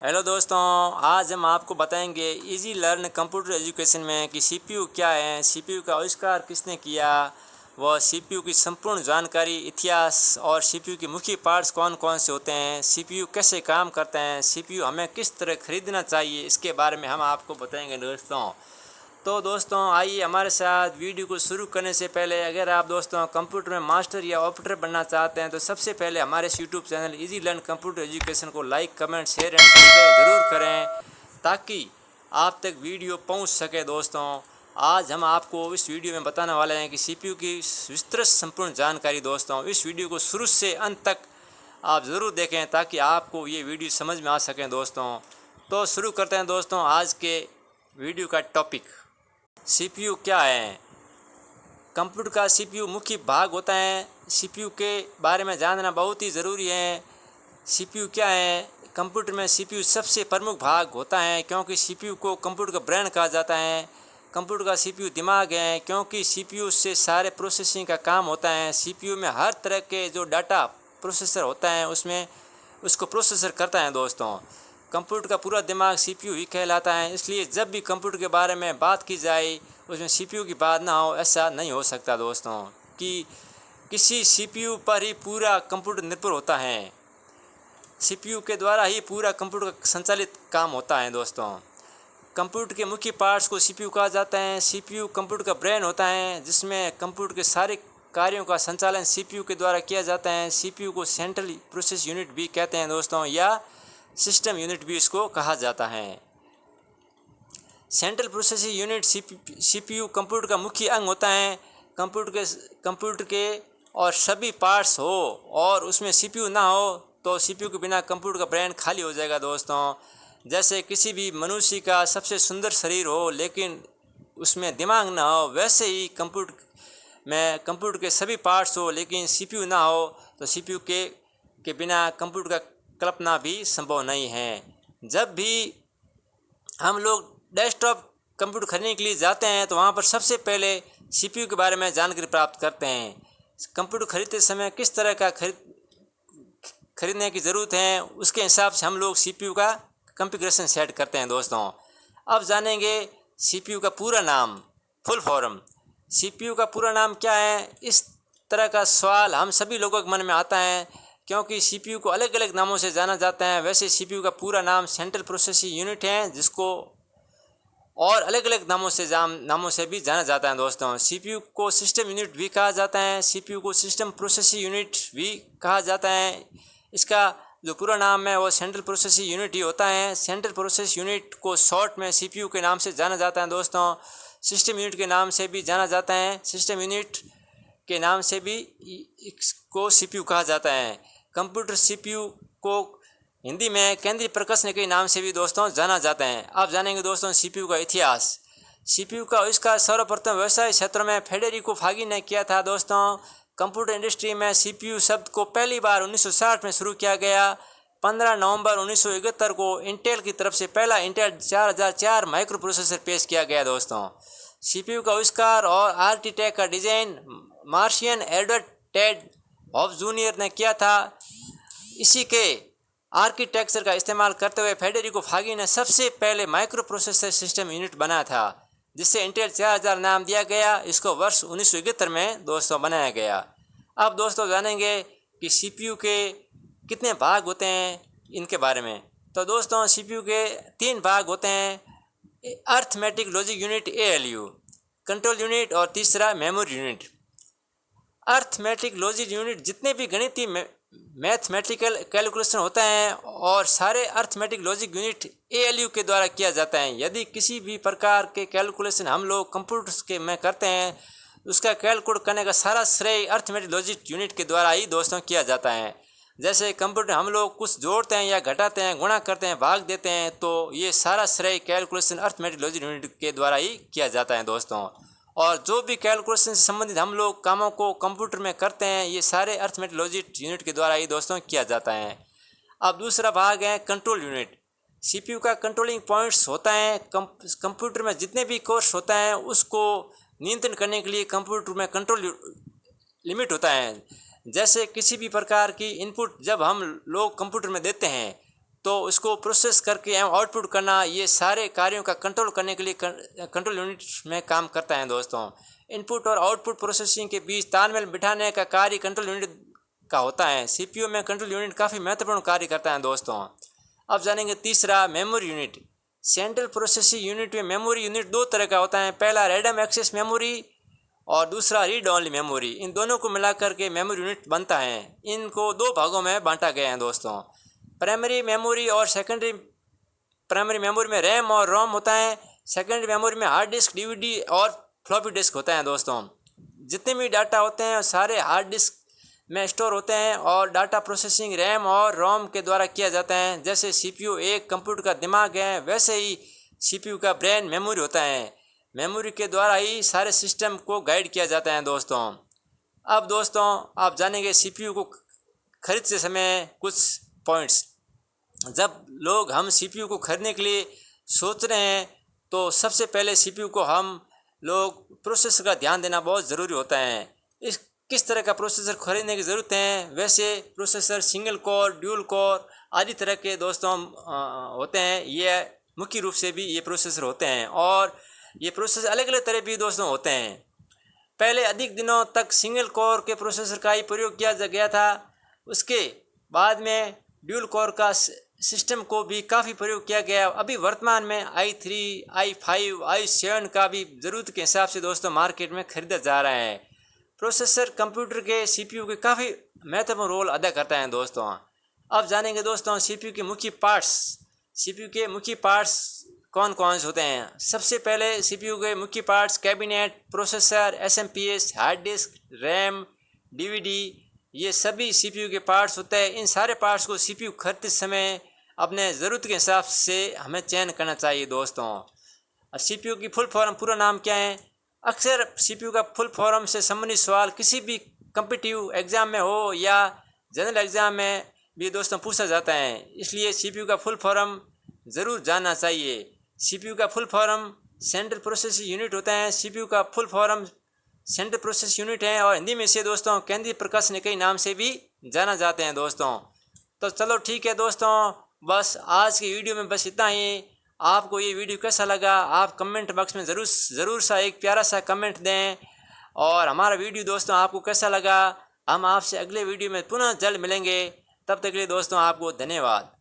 Hello दोस्तों, आज हम आपको बताएंगे इजी लर्न कंप्यूटर एजुकेशन में कि सीपीयू क्या है, सीपीयू का आविष्कार किसने किया, व सीपीयू की संपूर्ण जानकारी, इतिहास और सीपीयू के मुख्य पार्ट्स कौन कौन से होते हैं, सीपीयू कैसे काम करते हैं, सीपीयू हमें किस तरह खरीदना चाहिए, इसके बारे में हम आपको बताएंगे दोस्तों। तो दोस्तों आइए हमारे साथ। वीडियो को शुरू करने से पहले अगर आप दोस्तों कंप्यूटर में मास्टर या ऑपरेटर बनना चाहते हैं तो सबसे पहले हमारे इस YouTube channel easy learn computer education को like, comment, share and subscribe ज़रूर करें ताकि आप तक वीडियो पहुंच सके। दोस्तों आज हम आपको इस वीडियो में बताने वाले हैं कि सीपीयू की विस्तृत संपूर्ण जानकारी। दोस्तों इस वीडियो को शुरू से अंत तक आप ज़रूर देखें ताकि आपको ये वीडियो समझ में आ सकें। दोस्तों तो शुरू करते हैं दोस्तों आज के वीडियो का टॉपिक। सीपीयू क्या है? कंप्यूटर का सीपीयू मुख्य भाग होता है। सीपीयू के बारे में जानना बहुत ही ज़रूरी है। सीपीयू क्या है? कंप्यूटर में सीपीयू सबसे प्रमुख भाग होता है क्योंकि सीपीयू को कंप्यूटर का ब्रेन कहा जाता है। कंप्यूटर का सीपीयू दिमाग है क्योंकि सीपीयू से सारे प्रोसेसिंग का काम होता है। सीपीयू में हर तरह के जो डाटा प्रोसेसर होता है उसमें उसको प्रोसेसर करता है। दोस्तों कंप्यूटर का पूरा दिमाग सीपीयू ही कहलाता है, इसलिए जब भी कंप्यूटर के बारे में बात की जाए उसमें सीपीयू की बात ना हो ऐसा नहीं हो सकता। दोस्तों कि किसी सीपीयू पर ही पूरा कंप्यूटर निर्भर होता है। सीपीयू के द्वारा ही पूरा कंप्यूटर का संचालित काम होता है। दोस्तों कंप्यूटर के मुख्य पार्ट्स को सीपीयू कहा जाता है। सीपीयू कंप्यूटर का ब्रेन होता है जिसमें कंप्यूटर के सारे कार्यों का संचालन सीपीयू के द्वारा किया जाता है। सीपीयू को सेंट्रल प्रोसेस यूनिट भी कहते हैं दोस्तों, या सिस्टम यूनिट भी इसको कहा जाता है। Central processing unit CPU computer का मुख्य अंग होता है। कंप्यूटर के और सभी पार्ट्स हो और उसमें सीपीयू ना हो तो सीपीयू के बिना कंप्यूटर का ब्रेन खाली हो जाएगा। दोस्तों जैसे किसी भी मनुष्य का सबसे सुंदर शरीर हो लेकिन उसमें दिमाग ना हो, वैसे ही कंप्यूटर के सभी पार्ट्स हो लेकिन सीपीयू ना हो तो सीपीयू के बिना कंप्यूटर का कल्पना भी संभव नहीं है। जब भी हम लोग डेस्कटॉप कंप्यूटर खरीदने के लिए जाते हैं तो वहाँ पर सबसे पहले सीपीयू के बारे में जानकारी प्राप्त करते हैं। कंप्यूटर खरीदते समय किस तरह का खरीदने की ज़रूरत है उसके हिसाब से हम लोग सीपीयू का कॉन्फ़िगरेशन सेट करते हैं। दोस्तों अब जानेंगे सीपीयू का पूरा नाम, फुल फॉर्म। सीपीयू का पूरा नाम क्या है? इस तरह का सवाल हम सभी लोगों के मन में आता है क्योंकि सीपीयू को अलग अलग नामों से जाना जाता है। वैसे सीपीयू का पूरा नाम सेंट्रल प्रोसेसिंग यूनिट है जिसको और अलग अलग नामों से भी जाना जाता है। दोस्तों सीपीयू को सिस्टम यूनिट भी कहा जाता है, सीपीयू को सिस्टम प्रोसेसिंग यूनिट भी कहा जाता है। इसका जो पूरा नाम है वो सेंट्रल प्रोसेसिंग यूनिट ही होता है। सेंट्रल प्रोसेस यूनिट को शॉर्ट में सीपीयू के नाम से जाना जाता है। दोस्तों सिस्टम यूनिट के नाम से भी जाना जाता है, सिस्टम यूनिट के नाम से भी इसको सीपीयू कहा जाता है। कंप्यूटर सीपीयू को हिंदी में केंद्रीय प्रकाशन के नाम से भी दोस्तों जाना जाता है। अब जानेंगे दोस्तों सीपीयू का इतिहास। सीपीयू का आविष्कार सर्वप्रथम व्यवसाय क्षेत्र में फेडेरिको फागी ने किया था। दोस्तों कंप्यूटर इंडस्ट्री में सीपीयू शब्द को पहली बार 1960 में शुरू किया गया। 15 नवंबर 1971 को इंटेल की तरफ से पहला इंटेल 4004 माइक्रो प्रोसेसर पेश किया गया। दोस्तों सीपीयू का आविष्कार और आर्किटेक्ट का design Marcian Edward Ted Hobbs junior ने किया था। इसी के आर्किटेक्चर का इस्तेमाल करते हुए फेडेरिको फागी ने सबसे पहले माइक्रो प्रोसेसर सिस्टम यूनिट बनाया था जिससे इंटेल 4000 नाम दिया गया। इसको वर्ष 1971 में दोस्तों बनाया गया। अब दोस्तों जानेंगे कि सीपीयू के कितने भाग होते हैं इनके बारे में। तो दोस्तों सीपीयू के 3 भाग होते हैं, arithmetic logic unit ALU, control unit और तीसरा memory unit. Arithmetic logic unit जितने भी गणितीय मैथमेटिकल कैलकुलेशन होता है और सारे अर्थमेटिक लॉजिक यूनिट ALU के द्वारा किया जाता है। यदि किसी भी प्रकार के कैलकुलेशन हम लोग कंप्यूटर्स के में करते हैं उसका कैलकुलेट करने का सारा श्रेय अर्थमेटिक लॉजिक यूनिट के द्वारा ही दोस्तों किया जाता है। जैसे कंप्यूटर हम लोग कुछ जोड़ते हैं या घटाते हैं, गुणा करते हैं, भाग देते हैं तो ये सारा श्रेय कैलकुलेशन अर्थमेटिक लॉजिक यूनिट के द्वारा ही किया जाता है। दोस्तों और जो भी कैलकुलेशन से संबंधित हम लोग कामों को कंप्यूटर में करते हैं ये सारे अर्थमेटिक लॉजिक यूनिट के द्वारा ही दोस्तों किया जाता है। अब दूसरा भाग है कंट्रोल यूनिट। सीपीयू का कंट्रोलिंग पॉइंट्स होता है। कंप्यूटर में जितने भी कोर्स होता है उसको नियंत्रण करने के लिए कंप्यूटर में कंट्रोल लिमिट होता है। जैसे किसी भी प्रकार की इनपुट जब हम लोग कंप्यूटर में देते हैं तो उसको प्रोसेस करके एवं आउटपुट करना, ये सारे कार्यों का कंट्रोल करने के लिए कंट्रोल यूनिट में काम करता है दोस्तों। इनपुट और आउटपुट प्रोसेसिंग के बीच तालमेल बिठाने का कार्य कंट्रोल यूनिट का होता है। सीपीयू में कंट्रोल यूनिट काफ़ी महत्वपूर्ण कार्य करता है दोस्तों। अब जानेंगे तीसरा, memory unit. Central processing unit में मेमोरी यूनिट दो तरह का होता है, पहला रैंडम एक्सेस मेमोरी और दूसरा रीड ओनली मेमोरी। इन दोनों को मिलाकर के मेमोरी यूनिट बनता है। इनको दो भागों में बांटा गया है दोस्तों, प्राइमरी मेमोरी और सेकेंडरी। प्राइमरी मेमोरी में रैम और रोम होता है, सेकेंडरी मेमोरी में हार्ड डिस्क, डीवीडी और फ्लॉपी डिस्क होता है दोस्तों। जितने भी डाटा होते हैं सारे हार्ड डिस्क में स्टोर होते हैं और डाटा प्रोसेसिंग रैम और रोम के द्वारा किया जाता है। जैसे सीपीयू एक कंप्यूटर का दिमाग है, वैसे ही सीपीयू का ब्रेन मेमोरी होता है। मेमोरी के द्वारा ही सारे सिस्टम को गाइड किया जाता है दोस्तों। अब दोस्तों आप जानेंगे सीपीयू को खरीदते समय कुछ पॉइंट्स। जब हम सीपीयू को खरीदने के लिए सोच रहे हैं तो सबसे पहले सीपीयू को हम लोग प्रोसेसर का ध्यान देना बहुत ज़रूरी होता है। किस तरह का प्रोसेसर खरीदने की ज़रूरत है। वैसे processor single core, dual core आदि तरह के दोस्तों होते हैं। ये मुख्य रूप से भी ये प्रोसेसर होते हैं और ये प्रोसेसर अलग अलग तरह भी दोस्तों होते हैं। पहले अधिक दिनों तक सिंगल कोर के प्रोसेसर का ही प्रयोग किया गया था। उसके बाद में ड्यूल कोर का सिस्टम को भी काफ़ी प्रयोग किया गया। अभी वर्तमान में i3, i5, i7 का भी ज़रूरत के हिसाब से दोस्तों मार्केट में खरीदा जा रहा है। प्रोसेसर कंप्यूटर के सीपीयू के काफ़ी महत्वपूर्ण रोल अदा करता है दोस्तों। अब जानेंगे दोस्तों सीपीयू के मुख्य पार्ट्स। सीपीयू के मुख्य पार्ट्स कौन कौन से होते हैं। सबसे पहले सीपीयू के मुख्य parts cabinet, processor, SMPS, hard disk, RAM, DVD, ये सभी सीपीयू के पार्ट्स होते हैं। इन सारे पार्ट्स को सीपीयू खरीदते समय अपने ज़रूरत के हिसाब से हमें चयन करना चाहिए दोस्तों। अब सीपीयू की फुल फॉर्म पूरा नाम क्या है। अक्सर सीपीयू का फुल फॉर्म से संबंधित सवाल किसी भी कॉम्पिटिटिव एग्ज़ाम में हो या जनरल एग्ज़ाम में भी दोस्तों पूछा जाता है, इसलिए सीपीयू का फुल फॉर्म ज़रूर जानना चाहिए। सीपीयू का full form central processing unit होता है। सीपीयू का full form central process unit है और हिंदी में से दोस्तों केंद्रीय प्रकाश निकाय नाम से भी जाना जाते हैं दोस्तों। तो चलो ठीक है दोस्तों, बस आज की वीडियो में बस इतना ही। आपको ये वीडियो कैसा लगा आप कमेंट बॉक्स में ज़रूर सा एक प्यारा सा कमेंट दें। और हमारा वीडियो दोस्तों आपको कैसा लगा, हम आपसे अगले वीडियो में पुनः जल्द मिलेंगे। तब तक के लिए दोस्तों आपको धन्यवाद।